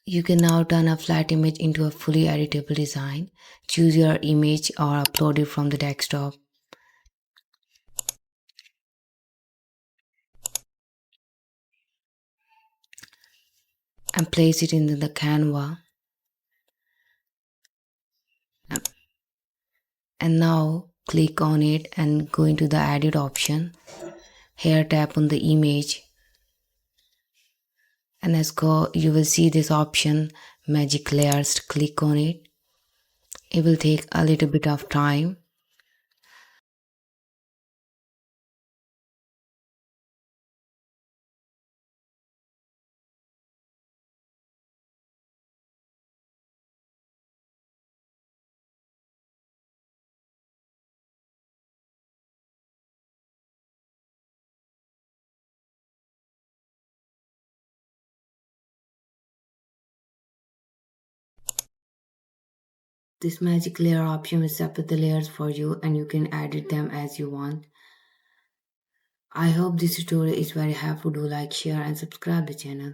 You can now turn a flat image into a fully editable design. Choose your image or upload it from the desktop and place it in the Canva. And now click on it and go into the edit option. Here tap on the image and as go you will see this option magic layers. Click on it. It will take a little bit of time. This magic layer option will separate the layers for you and you can edit them as you want. I hope this tutorial is very helpful. Do like, share and subscribe the channel.